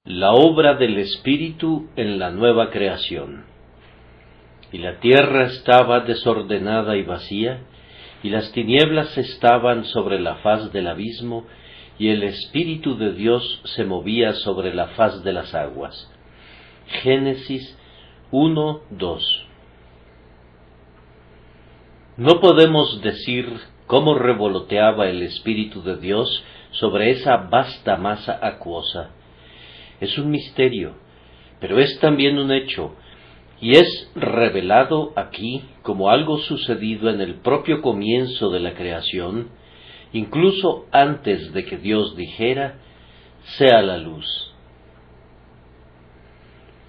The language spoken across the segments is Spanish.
La obra del Espíritu en la nueva creación. Y la tierra estaba desordenada y vacía, y las tinieblas estaban sobre la faz del abismo, y el Espíritu de Dios se movía sobre la faz de las aguas. Génesis 1:2. No podemos decir cómo revoloteaba el Espíritu de Dios sobre esa vasta masa acuosa. Es un misterio, pero es también un hecho, y es revelado aquí como algo sucedido en el propio comienzo de la creación, incluso antes de que Dios dijera, sea la luz.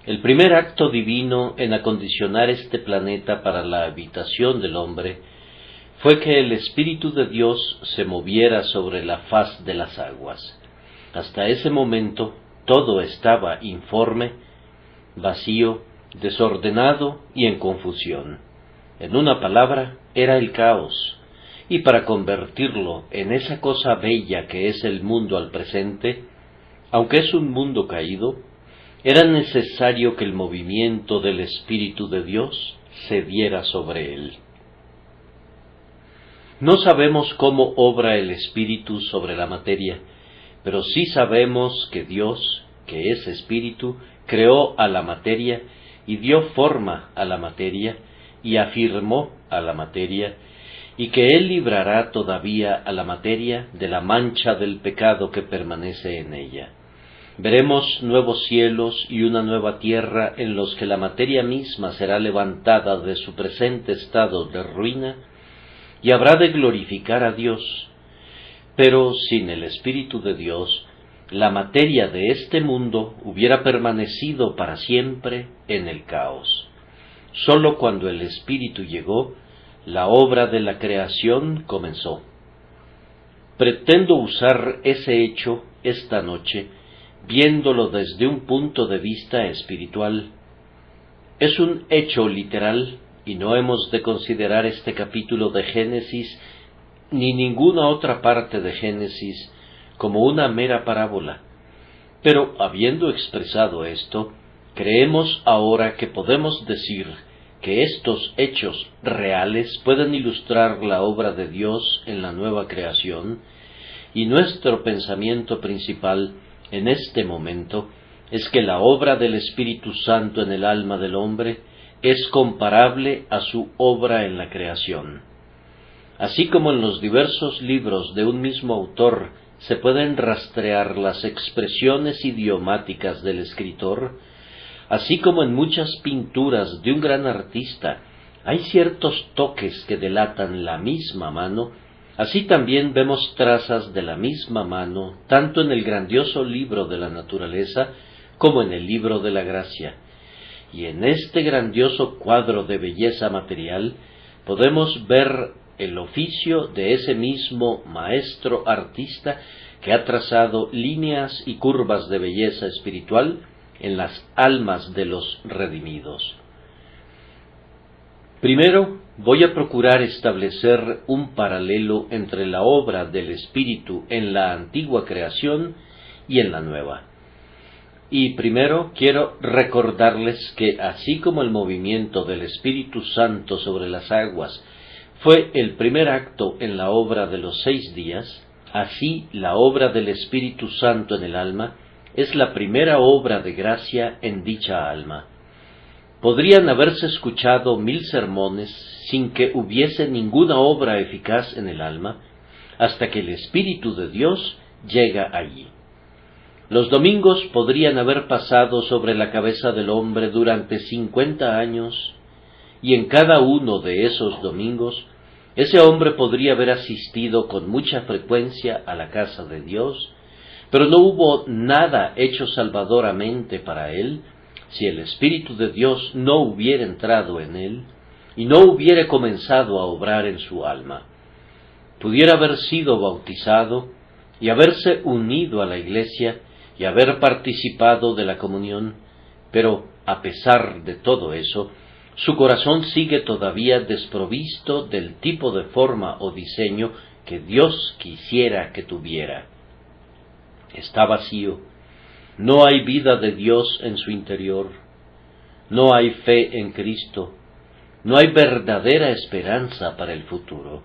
El primer acto divino en acondicionar este planeta para la habitación del hombre fue que el Espíritu de Dios se moviera sobre la faz de las aguas. Hasta ese momento todo estaba informe, vacío, desordenado y en confusión. En una palabra, era el caos, y para convertirlo en esa cosa bella que es el mundo al presente, aunque es un mundo caído, era necesario que el movimiento del Espíritu de Dios se diera sobre él. No sabemos cómo obra el Espíritu sobre la materia, pero sí sabemos que Dios, que es Espíritu, creó a la materia y dio forma a la materia y afirmó a la materia, y que Él librará todavía a la materia de la mancha del pecado que permanece en ella. Veremos nuevos cielos y una nueva tierra en los que la materia misma será levantada de su presente estado de ruina y habrá de glorificar a Dios. Pero sin el Espíritu de Dios, la materia de este mundo hubiera permanecido para siempre en el caos. Sólo cuando el Espíritu llegó, la obra de la creación comenzó. Pretendo usar ese hecho esta noche, viéndolo desde un punto de vista espiritual. Es un hecho literal, y no hemos de considerar este capítulo de Génesis ni ninguna otra parte de Génesis como una mera parábola. Pero habiendo expresado esto, creemos ahora que podemos decir que estos hechos reales pueden ilustrar la obra de Dios en la nueva creación, y nuestro pensamiento principal en este momento es que la obra del Espíritu Santo en el alma del hombre es comparable a su obra en la creación. Así como en los diversos libros de un mismo autor se pueden rastrear las expresiones idiomáticas del escritor, así como en muchas pinturas de un gran artista hay ciertos toques que delatan la misma mano, así también vemos trazas de la misma mano tanto en el grandioso libro de la naturaleza como en el libro de la gracia. Y en este grandioso cuadro de belleza material podemos ver el oficio de ese mismo maestro artista que ha trazado líneas y curvas de belleza espiritual en las almas de los redimidos. Primero, voy a procurar establecer un paralelo entre la obra del Espíritu en la antigua creación y en la nueva. Y primero quiero recordarles que así como el movimiento del Espíritu Santo sobre las aguas fue el primer acto en la obra de los 6 días, así la obra del Espíritu Santo en el alma es la primera obra de gracia en dicha alma. Podrían haberse escuchado 1000 sermones sin que hubiese ninguna obra eficaz en el alma, hasta que el Espíritu de Dios llega allí. Los domingos podrían haber pasado sobre la cabeza del hombre durante 50 años, y en cada uno de esos domingos, ese hombre podría haber asistido con mucha frecuencia a la casa de Dios, pero no hubo nada hecho salvadoramente para él, si el Espíritu de Dios no hubiera entrado en él, y no hubiera comenzado a obrar en su alma. Pudiera haber sido bautizado, y haberse unido a la iglesia, y haber participado de la comunión, pero a pesar de todo eso, su corazón sigue todavía desprovisto del tipo de forma o diseño que Dios quisiera que tuviera. Está vacío, No hay vida de Dios en su interior, no hay fe en Cristo, no hay verdadera esperanza para el futuro.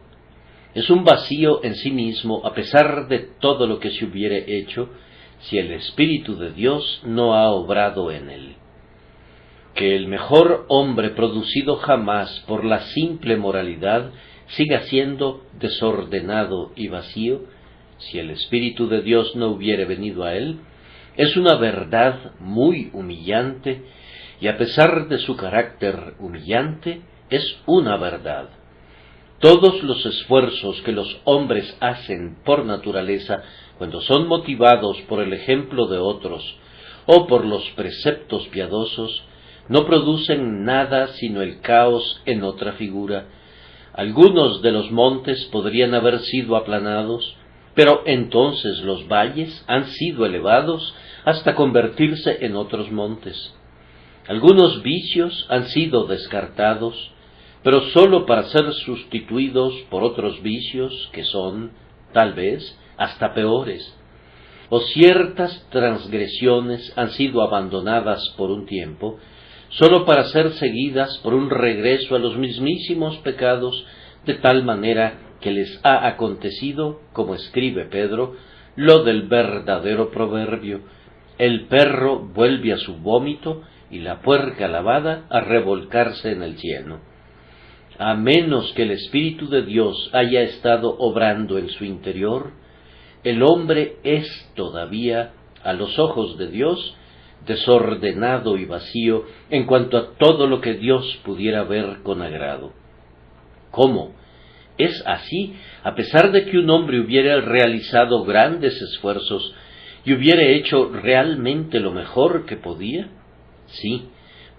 Es un vacío en sí mismo a pesar de todo lo que se hubiere hecho, si el Espíritu de Dios no ha obrado en él. Que el mejor hombre producido jamás por la simple moralidad siga siendo desordenado y vacío, si el Espíritu de Dios no hubiere venido a él, es una verdad muy humillante, y a pesar de su carácter humillante, es una verdad. Todos los esfuerzos que los hombres hacen por naturaleza, cuando son motivados por el ejemplo de otros o por los preceptos piadosos, no producen nada sino el caos en otra figura. Algunos de los montes podrían haber sido aplanados, pero entonces los valles han sido elevados hasta convertirse en otros montes. Algunos vicios han sido descartados, pero sólo para ser sustituidos por otros vicios que son, tal vez, hasta peores. O ciertas transgresiones han sido abandonadas por un tiempo, sólo para ser seguidas por un regreso a los mismísimos pecados, de tal manera que les ha acontecido, como escribe Pedro, lo del verdadero proverbio: el perro vuelve a su vómito y la puerca lavada a revolcarse en el cieno. A menos que el Espíritu de Dios haya estado obrando en su interior, el hombre es todavía, a los ojos de Dios, desordenado y vacío en cuanto a todo lo que Dios pudiera ver con agrado. ¿Cómo? Es así, a pesar de que un hombre hubiera realizado grandes esfuerzos y hubiera hecho realmente lo mejor que podía. Sí,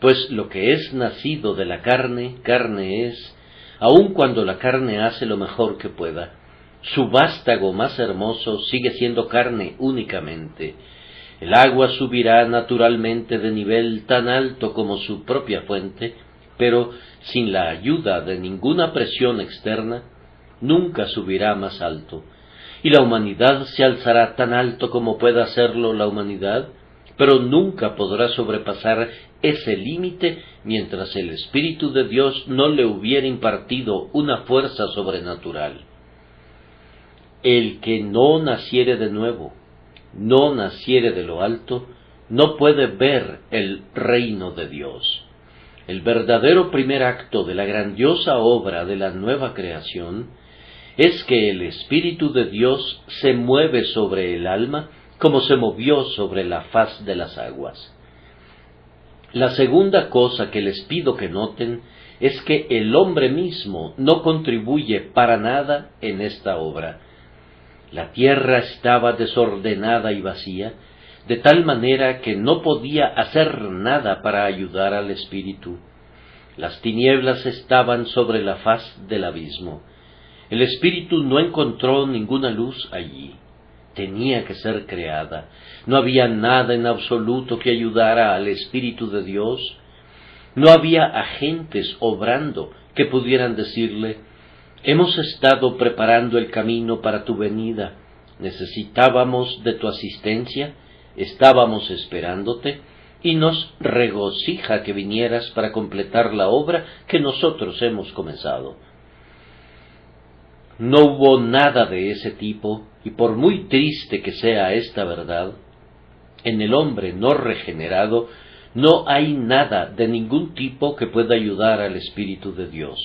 pues lo que es nacido de la carne, carne es, aun cuando la carne hace lo mejor que pueda. Su vástago más hermoso sigue siendo carne únicamente. El agua subirá naturalmente de nivel tan alto como su propia fuente, pero sin la ayuda de ninguna presión externa, nunca subirá más alto. Y la humanidad se alzará tan alto como pueda hacerlo la humanidad, pero nunca podrá sobrepasar ese límite mientras el Espíritu de Dios no le hubiera impartido una fuerza sobrenatural. El que no naciere de nuevo, no naciere de lo alto, no puede ver el reino de Dios. El verdadero primer acto de la grandiosa obra de la nueva creación es que el Espíritu de Dios se mueve sobre el alma como se movió sobre la faz de las aguas. La segunda cosa que les pido que noten es que el hombre mismo no contribuye para nada en esta obra. La tierra estaba desordenada y vacía, de tal manera que no podía hacer nada para ayudar al Espíritu. Las tinieblas estaban sobre la faz del abismo. El Espíritu no encontró ninguna luz allí. Tenía que ser creada. No había nada en absoluto que ayudara al Espíritu de Dios. No había agentes obrando que pudieran decirle: hemos estado preparando el camino para tu venida, necesitábamos de tu asistencia, estábamos esperándote, y nos regocija que vinieras para completar la obra que nosotros hemos comenzado. No hubo nada de ese tipo, y por muy triste que sea esta verdad, en el hombre no regenerado no hay nada de ningún tipo que pueda ayudar al Espíritu de Dios.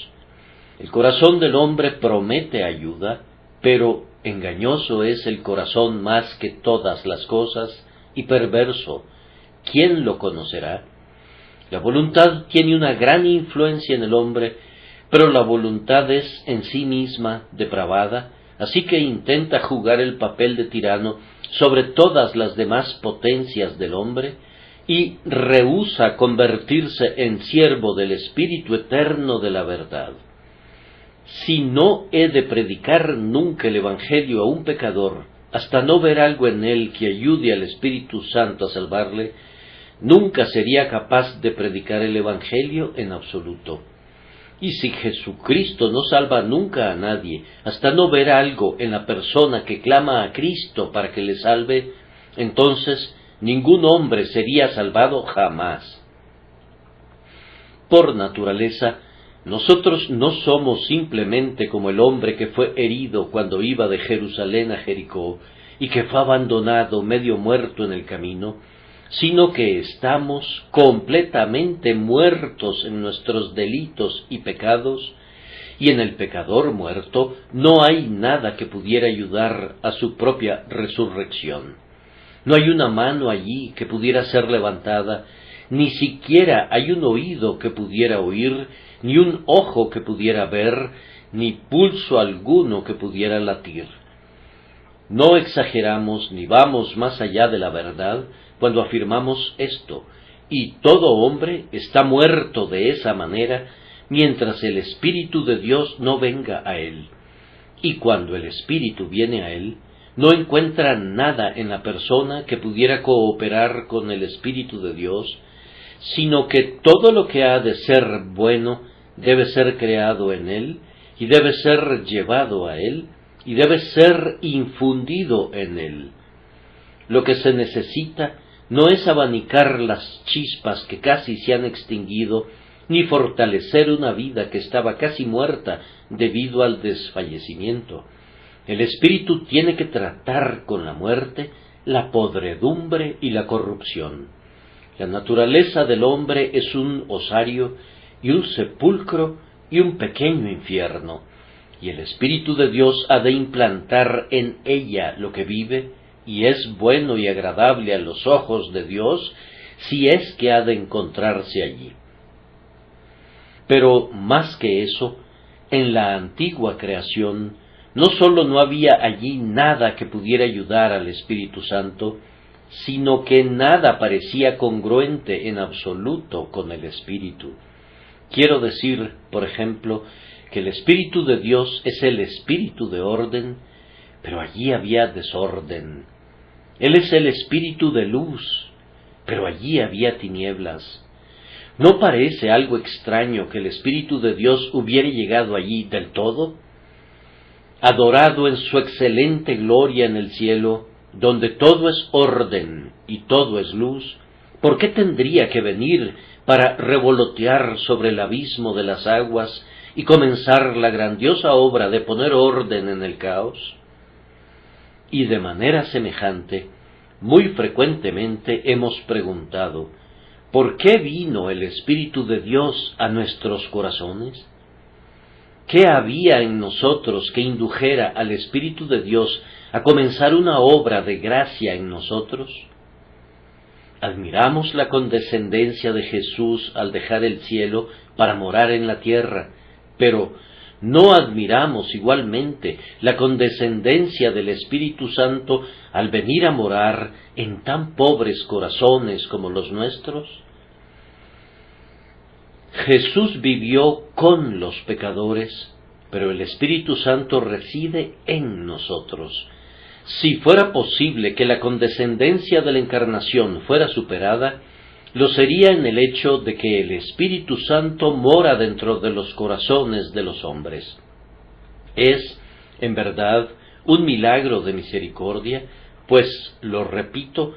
El corazón del hombre promete ayuda, pero engañoso es el corazón más que todas las cosas, y perverso. ¿Quién lo conocerá? La voluntad tiene una gran influencia en el hombre, pero la voluntad es en sí misma depravada, así que intenta jugar el papel de tirano sobre todas las demás potencias del hombre, y rehúsa convertirse en siervo del Espíritu eterno de la verdad. Si no he de predicar nunca el Evangelio a un pecador, hasta no ver algo en él que ayude al Espíritu Santo a salvarle, nunca sería capaz de predicar el Evangelio en absoluto. Y si Jesucristo no salva nunca a nadie, hasta no ver algo en la persona que clama a Cristo para que le salve, entonces ningún hombre sería salvado jamás. Por naturaleza, nosotros no somos simplemente como el hombre que fue herido cuando iba de Jerusalén a Jericó y que fue abandonado medio muerto en el camino, sino que estamos completamente muertos en nuestros delitos y pecados, y en el pecador muerto no hay nada que pudiera ayudar a su propia resurrección. No hay una mano allí que pudiera ser levantada, ni siquiera hay un oído que pudiera oír, ni un ojo que pudiera ver, ni pulso alguno que pudiera latir. No exageramos ni vamos más allá de la verdad cuando afirmamos esto, y todo hombre está muerto de esa manera mientras el Espíritu de Dios no venga a él. Y cuando el Espíritu viene a él, no encuentra nada en la persona que pudiera cooperar con el Espíritu de Dios, sino que todo lo que ha de ser bueno debe ser creado en él, y debe ser llevado a él, y debe ser infundido en él. Lo que se necesita no es abanicar las chispas que casi se han extinguido, ni fortalecer una vida que estaba casi muerta debido al desfallecimiento. El Espíritu tiene que tratar con la muerte, la podredumbre y la corrupción. La naturaleza del hombre es un osario y un sepulcro y un pequeño infierno, y el Espíritu de Dios ha de implantar en ella lo que vive, y es bueno y agradable a los ojos de Dios, si es que ha de encontrarse allí. Pero más que eso, en la antigua creación, no sólo no había allí nada que pudiera ayudar al Espíritu Santo, sino que nada parecía congruente en absoluto con el Espíritu. Quiero decir, por ejemplo, que el Espíritu de Dios es el Espíritu de orden, pero allí había desorden. Él es el Espíritu de luz, pero allí había tinieblas. ¿No parece algo extraño que el Espíritu de Dios hubiera llegado allí del todo? Adorado en su excelente gloria en el cielo, donde todo es orden y todo es luz, ¿por qué tendría que venir para revolotear sobre el abismo de las aguas y comenzar la grandiosa obra de poner orden en el caos? Y de manera semejante, muy frecuentemente hemos preguntado, ¿por qué vino el Espíritu de Dios a nuestros corazones? ¿Qué había en nosotros que indujera al Espíritu de Dios a comenzar una obra de gracia en nosotros? Admiramos la condescendencia de Jesús al dejar el cielo para morar en la tierra, pero ¿no admiramos igualmente la condescendencia del Espíritu Santo al venir a morar en tan pobres corazones como los nuestros? Jesús vivió con los pecadores, pero el Espíritu Santo reside en nosotros. Si fuera posible que la condescendencia de la encarnación fuera superada, lo sería en el hecho de que el Espíritu Santo mora dentro de los corazones de los hombres. Es, en verdad, un milagro de misericordia, pues, lo repito,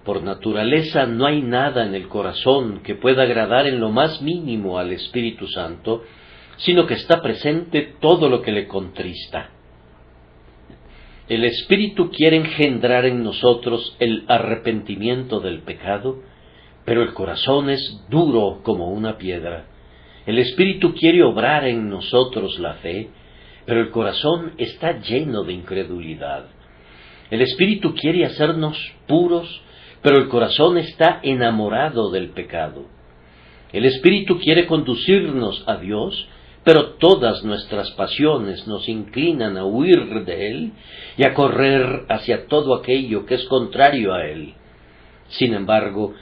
por naturaleza no hay nada en el corazón que pueda agradar en lo más mínimo al Espíritu Santo, sino que está presente todo lo que le contrista. El Espíritu quiere engendrar en nosotros el arrepentimiento del pecado, pero el corazón es duro como una piedra. El Espíritu quiere obrar en nosotros la fe, pero el corazón está lleno de incredulidad. El Espíritu quiere hacernos puros, pero el corazón está enamorado del pecado. El Espíritu quiere conducirnos a Dios, pero todas nuestras pasiones nos inclinan a huir de Él y a correr hacia todo aquello que es contrario a Él. Sin embargo,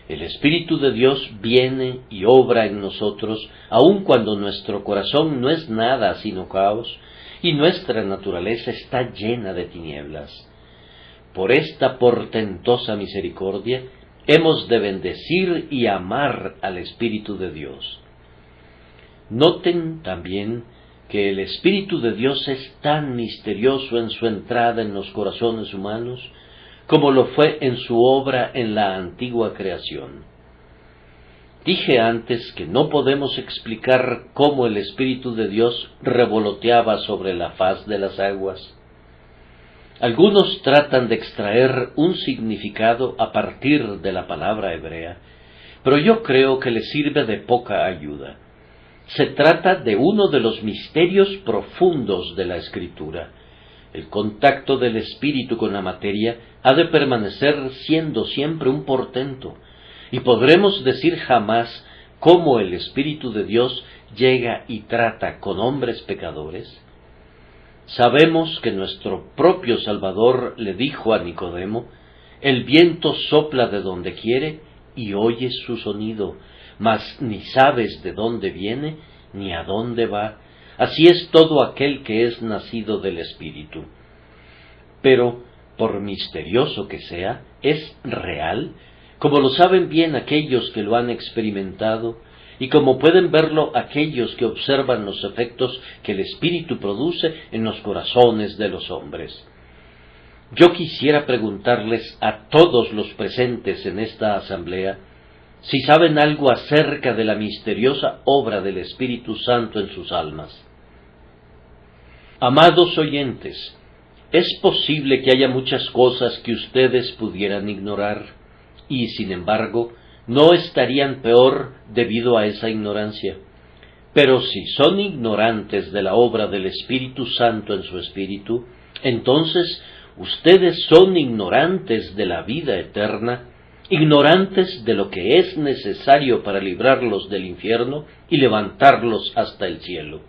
el Espíritu de Dios viene y obra en nosotros, aun cuando nuestro corazón no es nada sino caos, y nuestra naturaleza está llena de tinieblas. Por esta portentosa misericordia, hemos de bendecir y amar al Espíritu de Dios. Noten también que el Espíritu de Dios es tan misterioso en su entrada en los corazones humanos, como lo fue en su obra en la antigua creación. Dije antes que no podemos explicar cómo el Espíritu de Dios revoloteaba sobre la faz de las aguas. Algunos tratan de extraer un significado a partir de la palabra hebrea, pero yo creo que les sirve de poca ayuda. Se trata de uno de los misterios profundos de la Escritura. El contacto del Espíritu con la materia ha de permanecer siendo siempre un portento, y podremos decir jamás cómo el Espíritu de Dios llega y trata con hombres pecadores. Sabemos que nuestro propio Salvador le dijo a Nicodemo: el viento sopla de donde quiere y oyes su sonido, mas ni sabes de dónde viene ni a dónde va. Así es todo aquel que es nacido del Espíritu. Pero, por misterioso que sea, es real, como lo saben bien aquellos que lo han experimentado, y como pueden verlo aquellos que observan los efectos que el Espíritu produce en los corazones de los hombres. Yo quisiera preguntarles a todos los presentes en esta asamblea si saben algo acerca de la misteriosa obra del Espíritu Santo en sus almas. Amados oyentes, es posible que haya muchas cosas que ustedes pudieran ignorar, y sin embargo, no estarían peor debido a esa ignorancia. Pero si son ignorantes de la obra del Espíritu Santo en su espíritu, entonces ustedes son ignorantes de la vida eterna, ignorantes de lo que es necesario para librarlos del infierno y levantarlos hasta el cielo.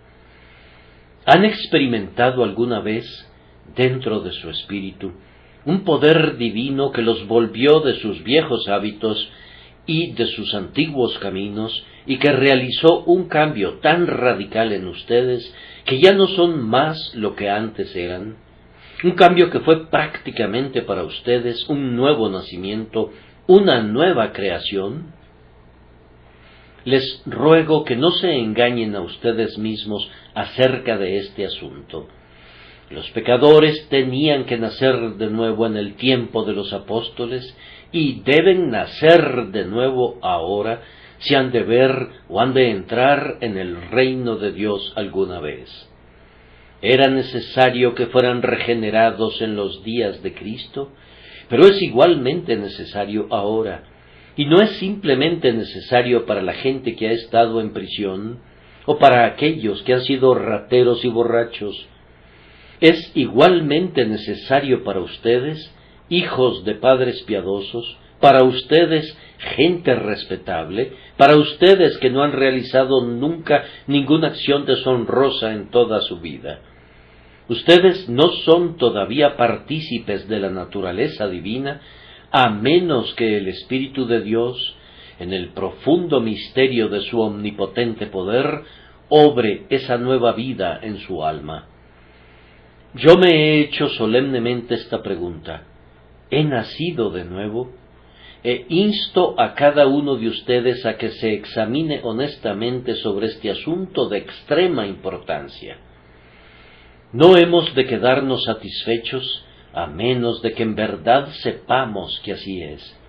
¿Han experimentado alguna vez, dentro de su espíritu, un poder divino que los volvió de sus viejos hábitos y de sus antiguos caminos, y que realizó un cambio tan radical en ustedes que ya no son más lo que antes eran? Un cambio que fue prácticamente para ustedes un nuevo nacimiento, una nueva creación. Les ruego que no se engañen a ustedes mismos acerca de este asunto. Los pecadores tenían que nacer de nuevo en el tiempo de los apóstoles y deben nacer de nuevo ahora si han de ver o han de entrar en el reino de Dios alguna vez. Era necesario que fueran regenerados en los días de Cristo, pero es igualmente necesario ahora, y no es simplemente necesario para la gente que ha estado en prisión, o para aquellos que han sido rateros y borrachos. Es igualmente necesario para ustedes, hijos de padres piadosos, para ustedes, gente respetable, para ustedes que no han realizado nunca ninguna acción deshonrosa en toda su vida. Ustedes no son todavía partícipes de la naturaleza divina, a menos que el Espíritu de Dios, en el profundo misterio de su omnipotente poder, obre esa nueva vida en su alma. Yo me he hecho solemnemente esta pregunta: ¿he nacido de nuevo? E insto a cada uno de ustedes a que se examine honestamente sobre este asunto de extrema importancia. No hemos de quedarnos satisfechos a menos de que en verdad sepamos que así es.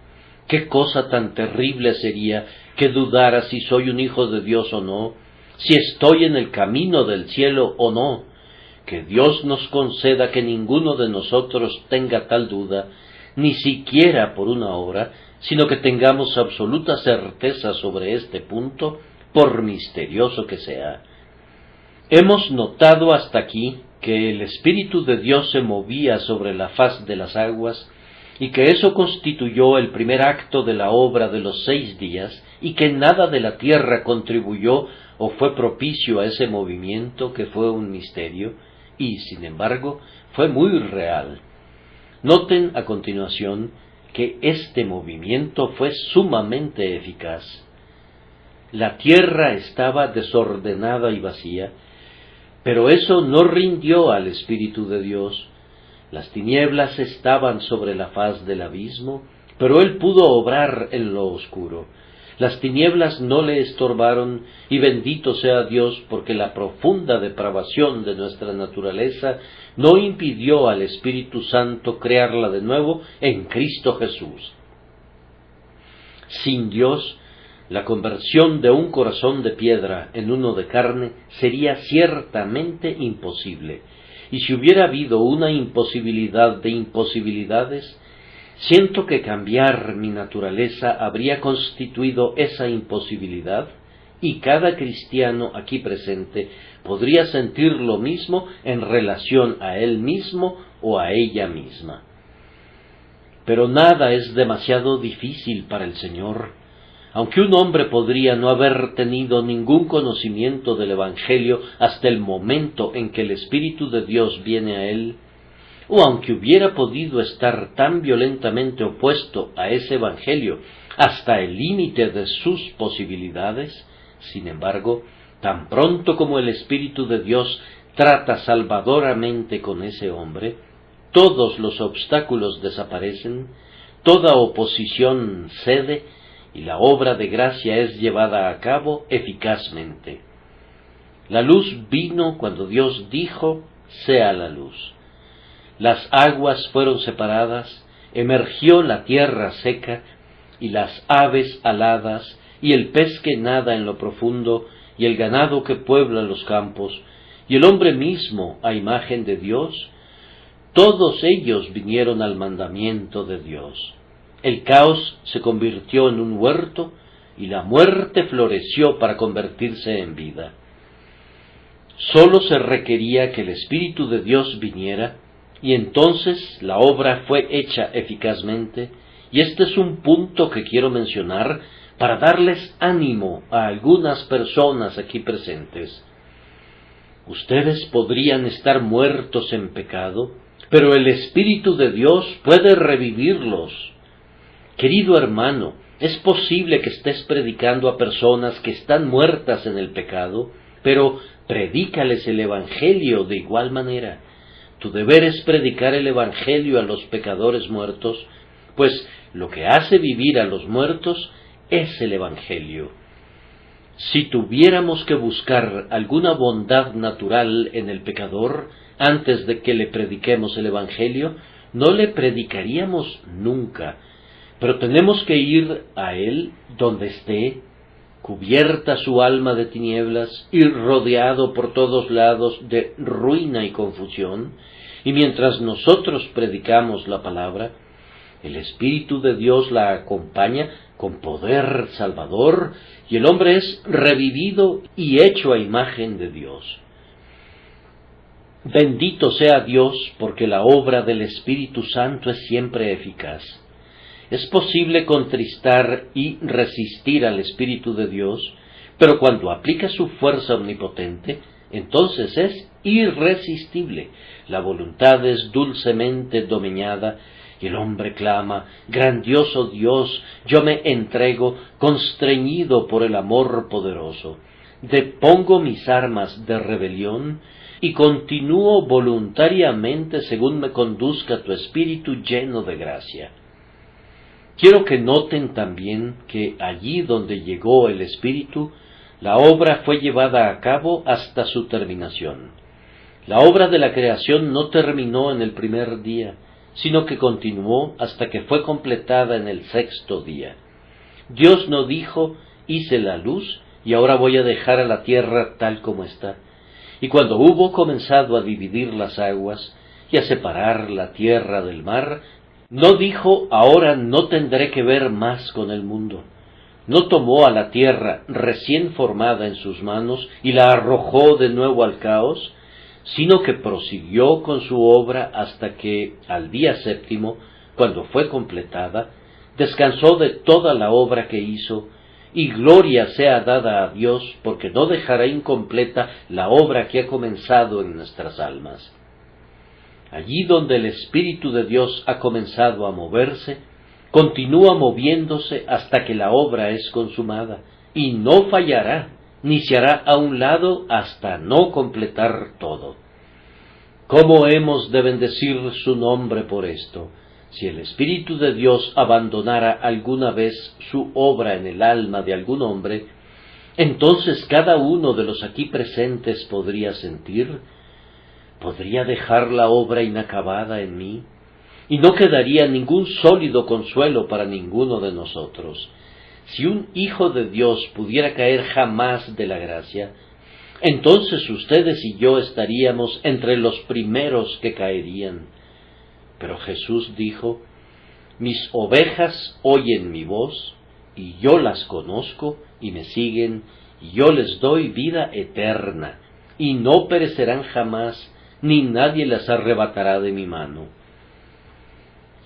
¿Qué cosa tan terrible sería que dudara si soy un hijo de Dios o no, si estoy en el camino del cielo o no? Que Dios nos conceda que ninguno de nosotros tenga tal duda, ni siquiera por una hora, sino que tengamos absoluta certeza sobre este punto, por misterioso que sea. Hemos notado hasta aquí que el Espíritu de Dios se movía sobre la faz de las aguas, y que eso constituyó el primer acto de la obra de los 6 días, y que nada de la tierra contribuyó o fue propicio a ese movimiento que fue un misterio, y sin embargo fue muy real. Noten a continuación que este movimiento fue sumamente eficaz. La tierra estaba desordenada y vacía, pero eso no rindió al Espíritu de Dios. Las tinieblas estaban sobre la faz del abismo, pero Él pudo obrar en lo oscuro. Las tinieblas no le estorbaron, y bendito sea Dios, porque la profunda depravación de nuestra naturaleza no impidió al Espíritu Santo crearla de nuevo en Cristo Jesús. Sin Dios, la conversión de un corazón de piedra en uno de carne sería ciertamente imposible, y si hubiera habido una imposibilidad de imposibilidades, siento que cambiar mi naturaleza habría constituido esa imposibilidad, y cada cristiano aquí presente podría sentir lo mismo en relación a él mismo o a ella misma. Pero nada es demasiado difícil para el Señor. Aunque un hombre podría no haber tenido ningún conocimiento del Evangelio hasta el momento en que el Espíritu de Dios viene a él, o aunque hubiera podido estar tan violentamente opuesto a ese Evangelio hasta el límite de sus posibilidades, sin embargo, tan pronto como el Espíritu de Dios trata salvadoramente con ese hombre, todos los obstáculos desaparecen, toda oposición cede, y la obra de gracia es llevada a cabo eficazmente. La luz vino cuando Dios dijo, sea la luz. Las aguas fueron separadas, emergió la tierra seca, y las aves aladas, y el pez que nada en lo profundo, y el ganado que puebla los campos, y el hombre mismo a imagen de Dios, todos ellos vinieron al mandamiento de Dios. El caos se convirtió en un huerto, y la muerte floreció para convertirse en vida. Sólo se requería que el Espíritu de Dios viniera, y entonces la obra fue hecha eficazmente, y este es un punto que quiero mencionar para darles ánimo a algunas personas aquí presentes. Ustedes podrían estar muertos en pecado, pero el Espíritu de Dios puede revivirlos. Querido hermano, es posible que estés predicando a personas que están muertas en el pecado, pero predícales el Evangelio de igual manera. Tu deber es predicar el Evangelio a los pecadores muertos, pues lo que hace vivir a los muertos es el Evangelio. Si tuviéramos que buscar alguna bondad natural en el pecador antes de que le prediquemos el Evangelio, no le predicaríamos nunca, pero tenemos que ir a él donde esté, cubierta su alma de tinieblas y rodeado por todos lados de ruina y confusión, y mientras nosotros predicamos la palabra, el Espíritu de Dios la acompaña con poder salvador, y el hombre es revivido y hecho a imagen de Dios. Bendito sea Dios, porque la obra del Espíritu Santo es siempre eficaz. Es posible contristar y resistir al Espíritu de Dios, pero cuando aplica su fuerza omnipotente, entonces es irresistible. La voluntad es dulcemente domeñada, y el hombre clama, grandioso Dios, yo me entrego, constreñido por el amor poderoso. Depongo mis armas de rebelión, y continúo voluntariamente según me conduzca tu Espíritu lleno de gracia. Quiero que noten también que allí donde llegó el Espíritu, la obra fue llevada a cabo hasta su terminación. La obra de la creación no terminó en el primer día, sino que continuó hasta que fue completada en el sexto día. Dios no dijo, hice la luz, y ahora voy a dejar a la tierra tal como está. Y cuando hubo comenzado a dividir las aguas, y a separar la tierra del mar, no dijo, ahora no tendré que ver más con el mundo. No tomó a la tierra recién formada en sus manos y la arrojó de nuevo al caos, sino que prosiguió con su obra hasta que, al día séptimo, cuando fue completada, descansó de toda la obra que hizo, y gloria sea dada a Dios, porque no dejará incompleta la obra que ha comenzado en nuestras almas. Allí donde el Espíritu de Dios ha comenzado a moverse, continúa moviéndose hasta que la obra es consumada, y no fallará, ni se hará a un lado hasta no completar todo. ¿Cómo hemos de bendecir su nombre por esto? Si el Espíritu de Dios abandonara alguna vez su obra en el alma de algún hombre, entonces cada uno de los aquí presentes podría sentir, podría dejar la obra inacabada en mí, y no quedaría ningún sólido consuelo para ninguno de nosotros. Si un hijo de Dios pudiera caer jamás de la gracia, entonces ustedes y yo estaríamos entre los primeros que caerían. Pero Jesús dijo: mis ovejas oyen mi voz, y yo las conozco, y me siguen, y yo les doy vida eterna, y no perecerán jamás, ni nadie las arrebatará de mi mano.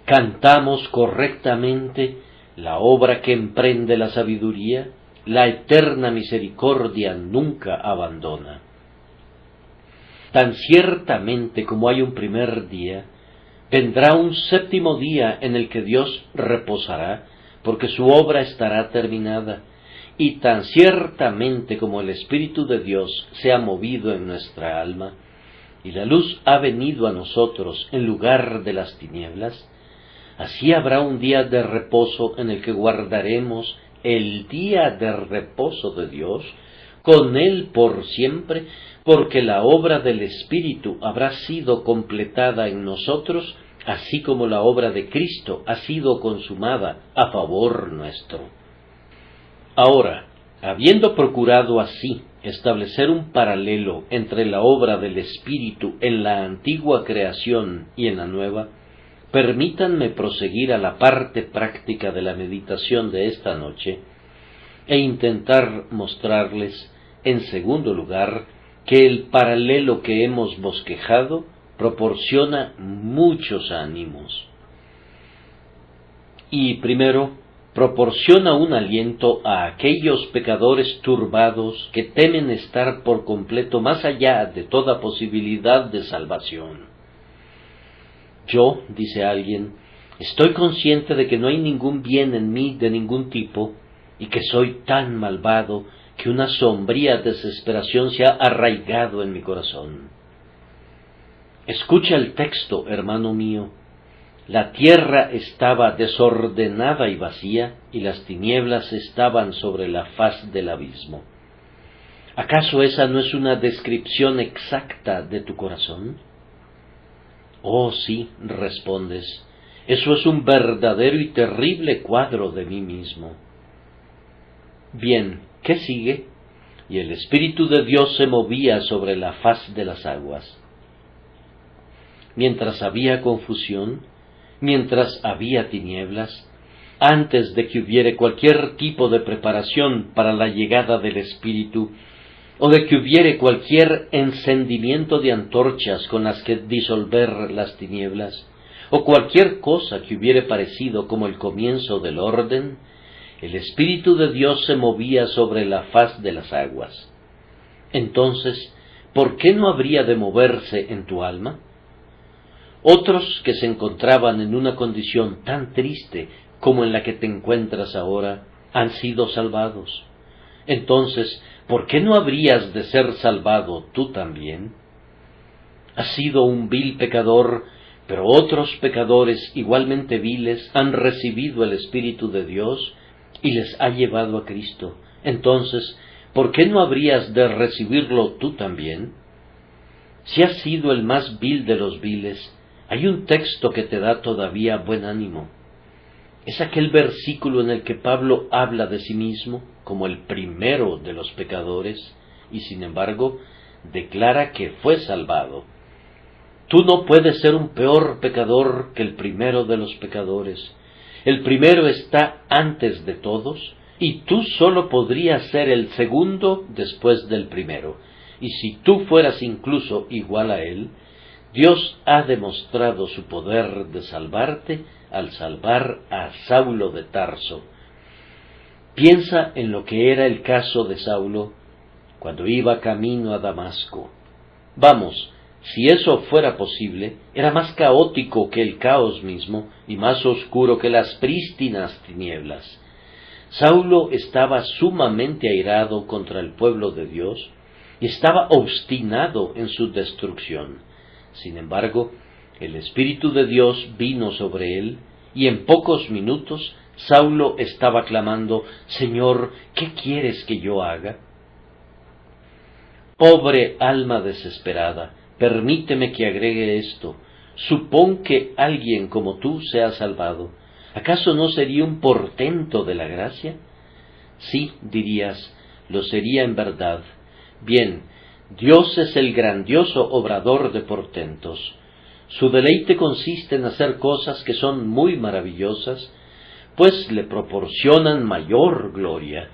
Cantamos correctamente la obra que emprende la sabiduría, la eterna misericordia nunca abandona. Tan ciertamente como hay un primer día, vendrá un séptimo día en el que Dios reposará, porque su obra estará terminada, y tan ciertamente como el Espíritu de Dios se ha movido en nuestra alma, y la luz ha venido a nosotros en lugar de las tinieblas, así habrá un día de reposo en el que guardaremos el día de reposo de Dios, con Él por siempre, porque la obra del Espíritu habrá sido completada en nosotros, así como la obra de Cristo ha sido consumada a favor nuestro. Ahora, habiendo procurado así establecer un paralelo entre la obra del Espíritu en la antigua creación y en la nueva, permítanme proseguir a la parte práctica de la meditación de esta noche e intentar mostrarles, en segundo lugar, que el paralelo que hemos bosquejado proporciona muchos ánimos. Y primero, proporciona un aliento a aquellos pecadores turbados que temen estar por completo más allá de toda posibilidad de salvación. Yo, dice alguien, estoy consciente de que no hay ningún bien en mí de ningún tipo, y que soy tan malvado que una sombría desesperación se ha arraigado en mi corazón. Escucha el texto, hermano mío. La tierra estaba desordenada y vacía, y las tinieblas estaban sobre la faz del abismo. ¿Acaso esa no es una descripción exacta de tu corazón? Oh, sí, respondes, eso es un verdadero y terrible cuadro de mí mismo. Bien, ¿qué sigue? Y el Espíritu de Dios se movía sobre la faz de las aguas. Mientras había confusión, mientras había tinieblas, antes de que hubiere cualquier tipo de preparación para la llegada del Espíritu, o de que hubiere cualquier encendimiento de antorchas con las que disolver las tinieblas, o cualquier cosa que hubiere parecido como el comienzo del orden, el Espíritu de Dios se movía sobre la faz de las aguas. Entonces, ¿por qué no habría de moverse en tu alma? Otros que se encontraban en una condición tan triste como en la que te encuentras ahora, han sido salvados. Entonces, ¿por qué no habrías de ser salvado tú también? Has sido un vil pecador, pero otros pecadores igualmente viles han recibido el Espíritu de Dios y les ha llevado a Cristo. Entonces, ¿por qué no habrías de recibirlo tú también? Si has sido el más vil de los viles, hay un texto que te da todavía buen ánimo. Es aquel versículo en el que Pablo habla de sí mismo como el primero de los pecadores, y sin embargo declara que fue salvado. Tú no puedes ser un peor pecador que el primero de los pecadores. El primero está antes de todos, y tú solo podrías ser el segundo después del primero. Y si tú fueras incluso igual a él, Dios ha demostrado su poder de salvarte al salvar a Saulo de Tarso. Piensa en lo que era el caso de Saulo cuando iba camino a Damasco. Vamos, si eso fuera posible, era más caótico que el caos mismo y más oscuro que las prístinas tinieblas. Saulo estaba sumamente airado contra el pueblo de Dios y estaba obstinado en su destrucción. Sin embargo, El Espíritu de Dios vino sobre él, y en pocos minutos Saulo estaba clamando: Señor, ¿qué quieres que yo haga? Pobre alma desesperada, permíteme que agregue esto. Supón que alguien como tú sea salvado. ¿Acaso no sería un portento de la gracia? Sí, dirías, lo sería en verdad. Bien, Dios es el grandioso obrador de portentos. Su deleite consiste en hacer cosas que son muy maravillosas, pues le proporcionan mayor gloria.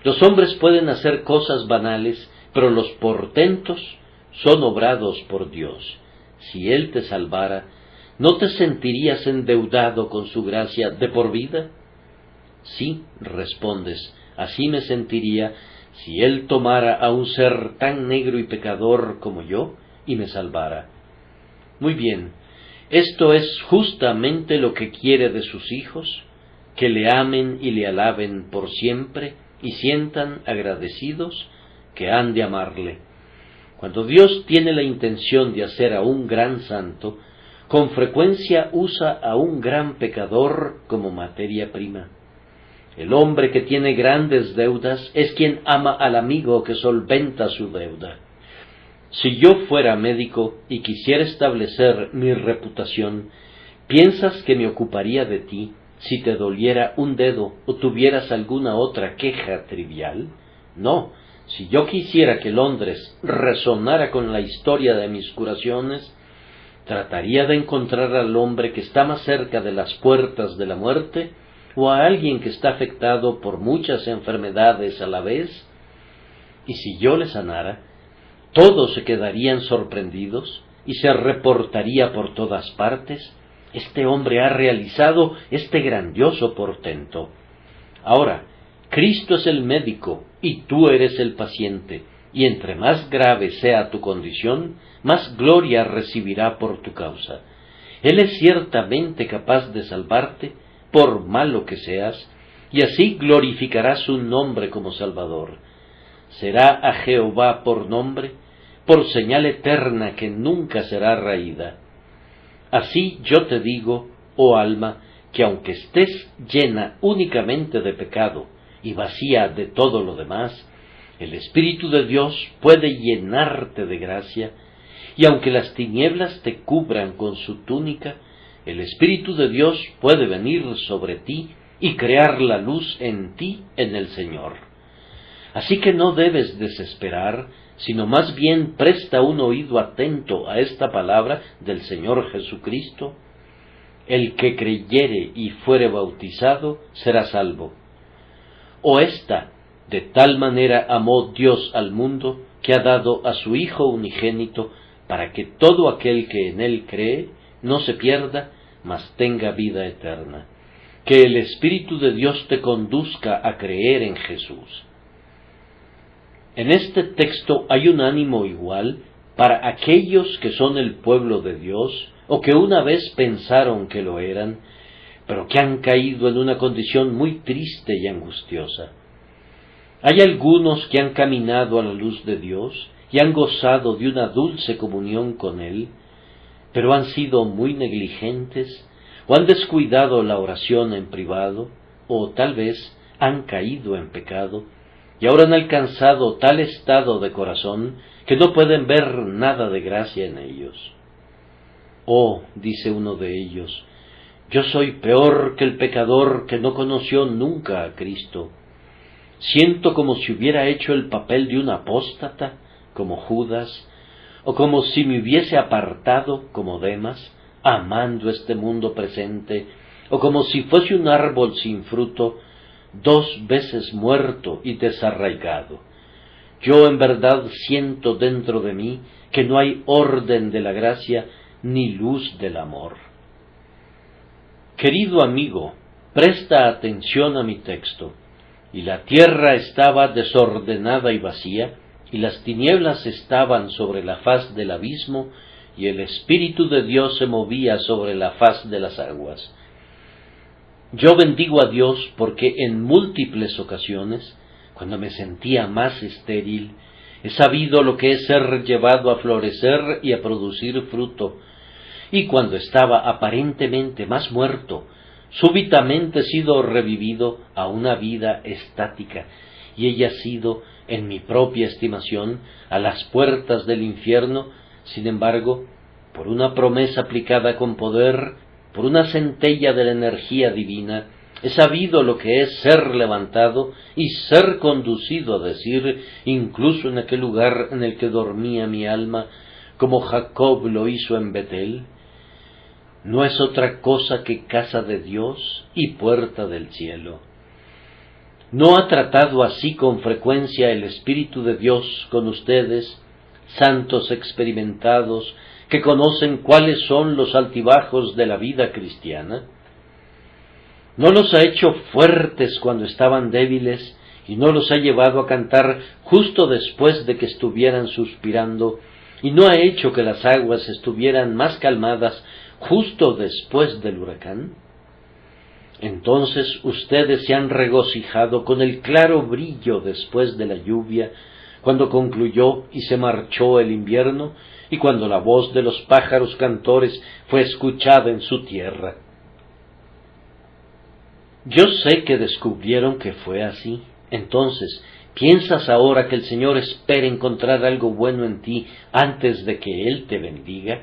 Los hombres pueden hacer cosas banales, pero los portentos son obrados por Dios. Si Él te salvara, ¿no te sentirías endeudado con su gracia de por vida? Sí, respondes, así me sentiría si Él tomara a un ser tan negro y pecador como yo y me salvara. Muy bien, esto es justamente lo que quiere de sus hijos, que le amen y le alaben por siempre y sientan agradecidos que han de amarle. Cuando Dios tiene la intención de hacer a un gran santo, con frecuencia usa a un gran pecador como materia prima. El hombre que tiene grandes deudas es quien ama al amigo que solventa su deuda. Si yo fuera médico y quisiera establecer mi reputación, ¿piensas que me ocuparía de ti si te doliera un dedo o tuvieras alguna otra queja trivial? No, si yo quisiera que Londres resonara con la historia de mis curaciones, trataría de encontrar al hombre que está más cerca de las puertas de la muerte o a alguien que está afectado por muchas enfermedades a la vez, y si yo le sanara, todos se quedarían sorprendidos y se reportaría por todas partes: este hombre ha realizado este grandioso portento. Ahora, Cristo es el médico y tú eres el paciente, y entre más grave sea tu condición, más gloria recibirá por tu causa. Él es ciertamente capaz de salvarte, por malo que seas, y así glorificará su nombre como Salvador. Será a Jehová por nombre, por señal eterna que nunca será raída. Así yo te digo, oh alma, que aunque estés llena únicamente de pecado y vacía de todo lo demás, el Espíritu de Dios puede llenarte de gracia, y aunque las tinieblas te cubran con su túnica, el Espíritu de Dios puede venir sobre ti y crear la luz en ti en el Señor. Así que no debes desesperar, sino más bien presta un oído atento a esta palabra del Señor Jesucristo: el que creyere y fuere bautizado será salvo. O esta: de tal manera amó Dios al mundo, que ha dado a su Hijo unigénito, para que todo aquel que en él cree no se pierda, mas tenga vida eterna. Que el Espíritu de Dios te conduzca a creer en Jesús. En este texto hay un ánimo igual para aquellos que son el pueblo de Dios, o que una vez pensaron que lo eran, pero que han caído en una condición muy triste y angustiosa. Hay algunos que han caminado a la luz de Dios y han gozado de una dulce comunión con Él, pero han sido muy negligentes, o han descuidado la oración en privado, o tal vez han caído en pecado, y ahora han alcanzado tal estado de corazón que no pueden ver nada de gracia en ellos. Oh, dice uno de ellos, yo soy peor que el pecador que no conoció nunca a Cristo. Siento como si hubiera hecho el papel de un apóstata, como Judas, o como si me hubiese apartado, como Demas, amando este mundo presente, o como si fuese un árbol sin fruto, 2 veces muerto y desarraigado. Yo en verdad siento dentro de mí que no hay orden de la gracia ni luz del amor. Querido amigo, presta atención a mi texto. Y la tierra estaba desordenada y vacía, y las tinieblas estaban sobre la faz del abismo, y el Espíritu de Dios se movía sobre la faz de las aguas. Yo bendigo a Dios porque en múltiples ocasiones, cuando me sentía más estéril, he sabido lo que es ser llevado a florecer y a producir fruto, y cuando estaba aparentemente más muerto, súbitamente he sido revivido a una vida estática, y ella ha sido, en mi propia estimación, a las puertas del infierno. Sin embargo, por una promesa aplicada con poder, por una centella de la energía divina, he sabido lo que es ser levantado y ser conducido a decir, incluso en aquel lugar en el que dormía mi alma, como Jacob lo hizo en Betel: no es otra cosa que casa de Dios y puerta del cielo. ¿No ha tratado así con frecuencia el Espíritu de Dios con ustedes, santos experimentados, que conocen cuáles son los altibajos de la vida cristiana? ¿No los ha hecho fuertes cuando estaban débiles y no los ha llevado a cantar justo después de que estuvieran suspirando, y no ha hecho que las aguas estuvieran más calmadas justo después del huracán? Entonces ustedes se han regocijado con el claro brillo después de la lluvia, cuando concluyó y se marchó el invierno, y cuando la voz de los pájaros cantores fue escuchada en su tierra. Yo sé que descubrieron que fue así. Entonces, ¿piensas ahora que el Señor espera encontrar algo bueno en ti antes de que Él te bendiga?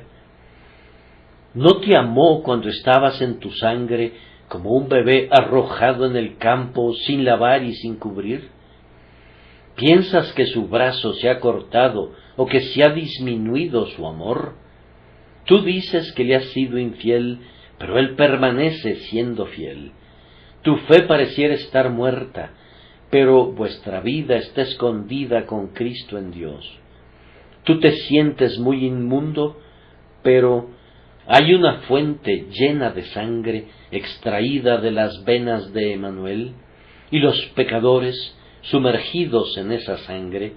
¿No te amó cuando estabas en tu sangre, como un bebé arrojado en el campo sin lavar y sin cubrir? ¿Piensas que su brazo se ha cortado o que se ha disminuido su amor? Tú dices que le has sido infiel, pero Él permanece siendo fiel. Tu fe pareciera estar muerta, pero vuestra vida está escondida con Cristo en Dios. Tú te sientes muy inmundo, pero hay una fuente llena de sangre extraída de las venas de Emmanuel, y los pecadores, sumergidos en esa sangre,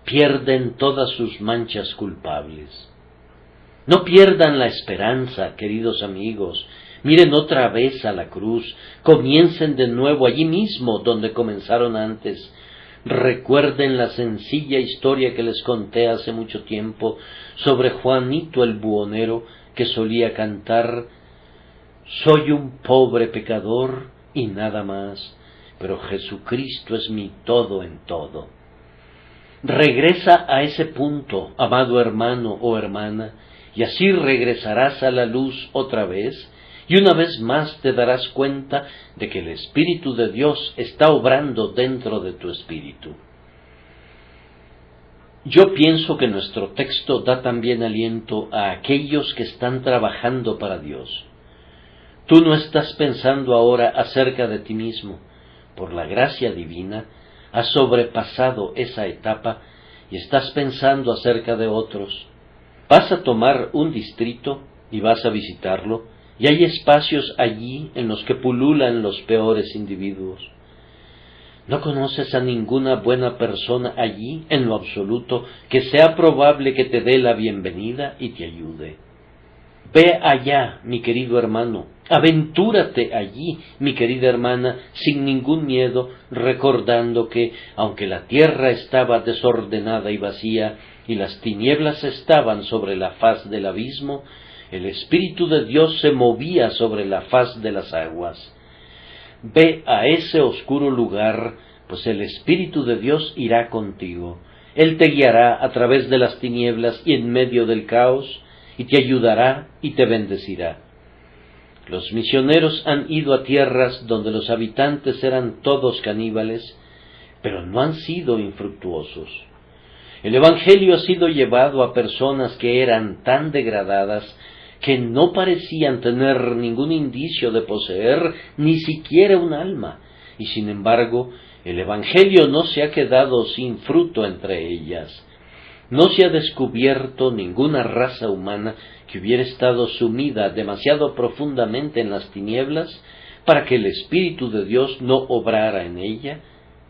pierden todas sus manchas culpables. No pierdan la esperanza, queridos amigos. Miren otra vez a la cruz, comiencen de nuevo allí mismo donde comenzaron antes. Recuerden la sencilla historia que les conté hace mucho tiempo sobre Juanito el buhonero, que solía cantar: soy un pobre pecador y nada más, pero Jesucristo es mi todo en todo. Regresa a ese punto, amado hermano o hermana, y así regresarás a la luz otra vez, y una vez más te darás cuenta de que el Espíritu de Dios está obrando dentro de tu espíritu. Yo pienso que nuestro texto da también aliento a aquellos que están trabajando para Dios. Tú no estás pensando ahora acerca de ti mismo. Por la gracia divina, has sobrepasado esa etapa y estás pensando acerca de otros. Vas a tomar un distrito y vas a visitarlo, y hay espacios allí en los que pululan los peores individuos. ¿No conoces a ninguna buena persona allí, en lo absoluto, que sea probable que te dé la bienvenida y te ayude? Ve allá, mi querido hermano, aventúrate allí, mi querida hermana, sin ningún miedo, recordando que, aunque la tierra estaba desordenada y vacía, y las tinieblas estaban sobre la faz del abismo, el Espíritu de Dios se movía sobre la faz de las aguas. Ve a ese oscuro lugar, pues el Espíritu de Dios irá contigo. Él te guiará a través de las tinieblas y en medio del caos, y te ayudará y te bendecirá. Los misioneros han ido a tierras donde los habitantes eran todos caníbales, pero no han sido infructuosos. El Evangelio ha sido llevado a personas que eran tan degradadas que no parecían tener ningún indicio de poseer ni siquiera un alma, y sin embargo el Evangelio no se ha quedado sin fruto entre ellas. No se ha descubierto ninguna raza humana que hubiera estado sumida demasiado profundamente en las tinieblas para que el Espíritu de Dios no obrara en ella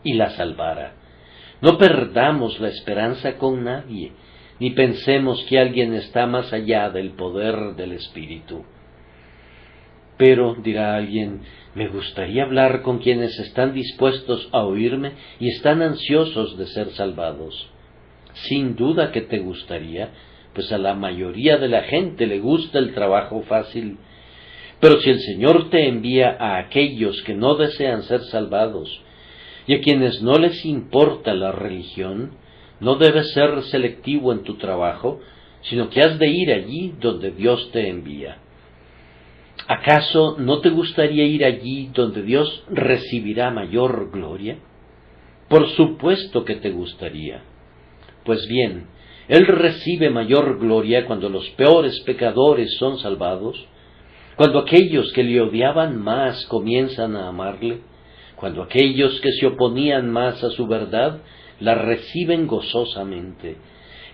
y la salvara. No perdamos la esperanza con nadie, ni pensemos que alguien está más allá del poder del Espíritu. Pero, dirá alguien, me gustaría hablar con quienes están dispuestos a oírme y están ansiosos de ser salvados. Sin duda que te gustaría, pues a la mayoría de la gente le gusta el trabajo fácil. Pero si el Señor te envía a aquellos que no desean ser salvados y a quienes no les importa la religión, no debes ser selectivo en tu trabajo, sino que has de ir allí donde Dios te envía. ¿Acaso no te gustaría ir allí donde Dios recibirá mayor gloria? Por supuesto que te gustaría. Pues bien, Él recibe mayor gloria cuando los peores pecadores son salvados, cuando aquellos que le odiaban más comienzan a amarle, cuando aquellos que se oponían más a su verdad la reciben gozosamente.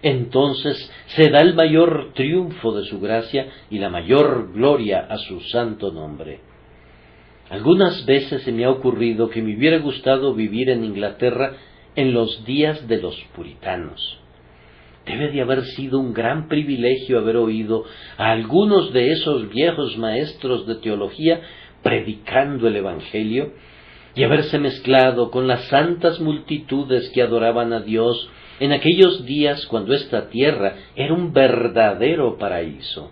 Entonces se da el mayor triunfo de su gracia y la mayor gloria a su santo nombre. Algunas veces se me ha ocurrido que me hubiera gustado vivir en Inglaterra en los días de los puritanos. Debe de haber sido un gran privilegio haber oído a algunos de esos viejos maestros de teología predicando el Evangelio y haberse mezclado con las santas multitudes que adoraban a Dios en aquellos días cuando esta tierra era un verdadero paraíso.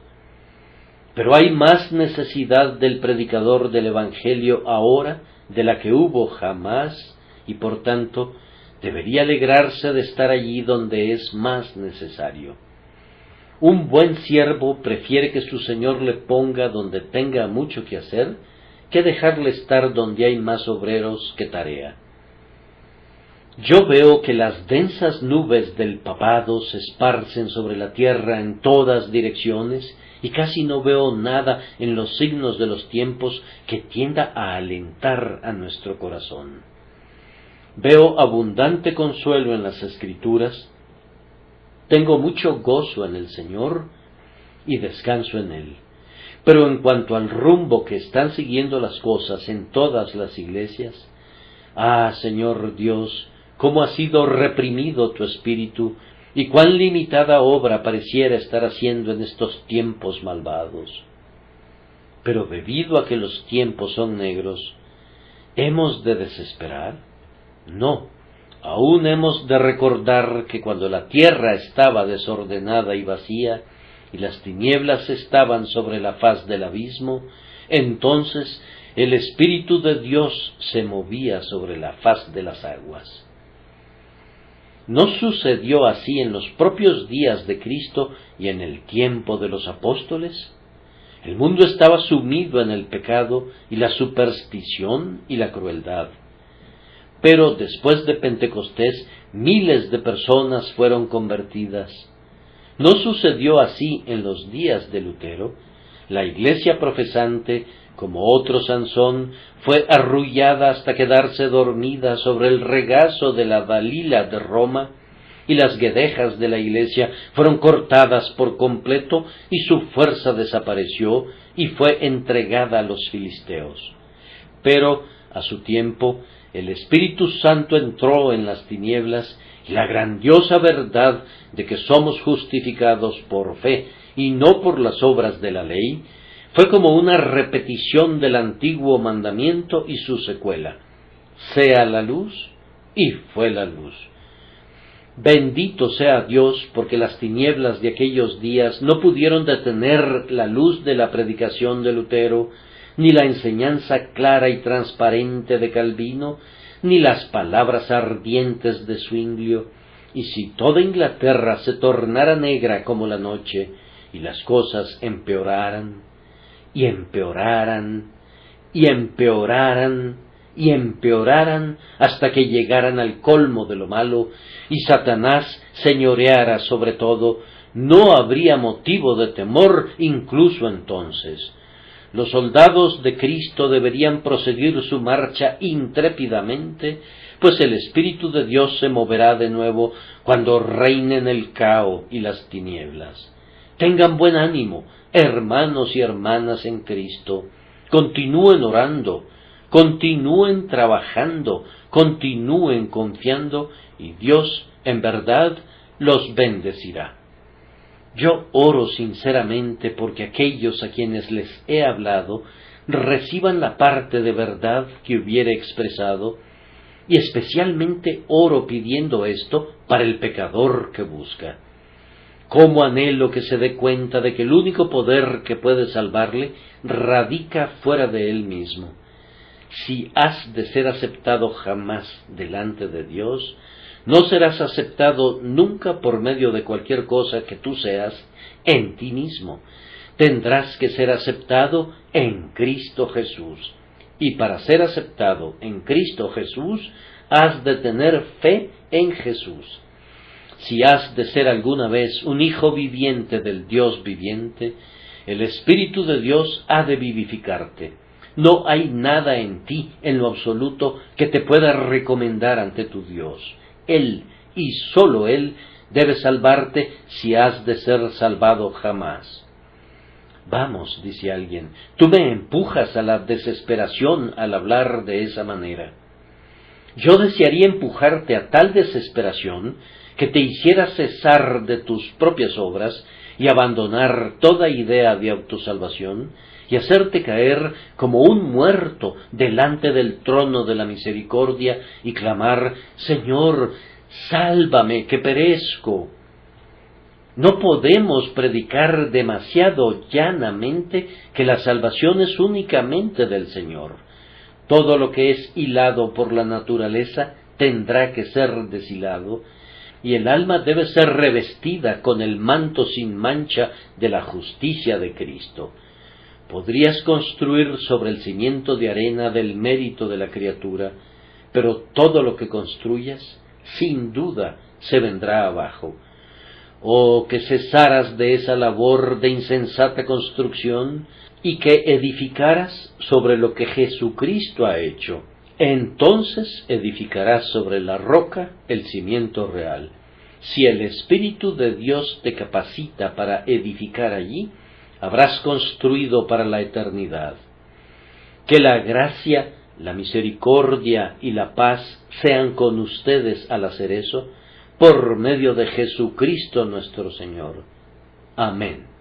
Pero hay más necesidad del predicador del Evangelio ahora de la que hubo jamás, y por tanto debería alegrarse de estar allí donde es más necesario. Un buen siervo prefiere que su señor le ponga donde tenga mucho que hacer, que dejarle estar donde hay más obreros que tarea. Yo veo que las densas nubes del papado se esparcen sobre la tierra en todas direcciones, y casi no veo nada en los signos de los tiempos que tienda a alentar a nuestro corazón. Veo abundante consuelo en las Escrituras, tengo mucho gozo en el Señor y descanso en Él. Pero en cuanto al rumbo que están siguiendo las cosas en todas las iglesias, Señor Dios, cómo ha sido reprimido tu espíritu y cuán limitada obra pareciera estar haciendo en estos tiempos malvados. Pero debido a que los tiempos son negros, ¿hemos de desesperar? No, aún hemos de recordar que cuando la tierra estaba desordenada y vacía, y las tinieblas estaban sobre la faz del abismo, entonces el Espíritu de Dios se movía sobre la faz de las aguas. ¿No sucedió así en los propios días de Cristo y en el tiempo de los apóstoles? El mundo estaba sumido en el pecado y la superstición y la crueldad. Pero después de Pentecostés, miles de personas fueron convertidas. ¿No sucedió así en los días de Lutero? La iglesia profesante, como otro Sansón, fue arrullada hasta quedarse dormida sobre el regazo de la Dalila de Roma, y las guedejas de la iglesia fueron cortadas por completo y su fuerza desapareció y fue entregada a los filisteos. Pero, a su tiempo, el Espíritu Santo entró en las tinieblas y la grandiosa verdad de que somos justificados por fe y no por las obras de la ley, fue como una repetición del antiguo mandamiento y su secuela. Sea la luz, y fue la luz. Bendito sea Dios, porque las tinieblas de aquellos días no pudieron detener la luz de la predicación de Lutero, ni la enseñanza clara y transparente de Calvino, ni las palabras ardientes de Zwinglio, y si toda Inglaterra se tornara negra como la noche, y las cosas empeoraran, y empeoraran, y empeoraran, y empeoraran, hasta que llegaran al colmo de lo malo, y Satanás señoreara sobre todo, no habría motivo de temor incluso entonces. Los soldados de Cristo deberían proseguir su marcha intrépidamente, pues el Espíritu de Dios se moverá de nuevo cuando reinen el caos y las tinieblas. Tengan buen ánimo, hermanos y hermanas en Cristo. Continúen orando, continúen trabajando, continúen confiando, y Dios, en verdad, los bendecirá. Yo oro sinceramente porque aquellos a quienes les he hablado reciban la parte de verdad que hubiere expresado, y especialmente oro pidiendo esto para el pecador que busca. Cómo anhelo que se dé cuenta de que el único poder que puede salvarle radica fuera de él mismo. Si has de ser aceptado jamás delante de Dios, no serás aceptado nunca por medio de cualquier cosa que tú seas en ti mismo. Tendrás que ser aceptado en Cristo Jesús. Y para ser aceptado en Cristo Jesús, has de tener fe en Jesús. Si has de ser alguna vez un hijo viviente del Dios viviente, el Espíritu de Dios ha de vivificarte. No hay nada en ti, en lo absoluto, que te pueda recomendar ante tu Dios. Él, y sólo Él, debe salvarte si has de ser salvado jamás. Vamos, dice alguien, tú me empujas a la desesperación al hablar de esa manera. Yo desearía empujarte a tal desesperación que te hiciera cesar de tus propias obras y abandonar toda idea de autosalvación y hacerte caer como un muerto delante del trono de la misericordia y clamar: Señor, sálvame, que perezco. No podemos predicar demasiado llanamente que la salvación es únicamente del Señor. Todo lo que es hilado por la naturaleza tendrá que ser deshilado, y el alma debe ser revestida con el manto sin mancha de la justicia de Cristo. Podrías construir sobre el cimiento de arena del mérito de la criatura, pero todo lo que construyas, sin duda, se vendrá abajo. Oh, que cesaras de esa labor de insensata construcción y que edificaras sobre lo que Jesucristo ha hecho. Entonces edificarás sobre la roca el cimiento real. Si el Espíritu de Dios te capacita para edificar allí, habrás construido para la eternidad. Que la gracia, la misericordia y la paz sean con ustedes al hacer eso, por medio de Jesucristo nuestro Señor. Amén.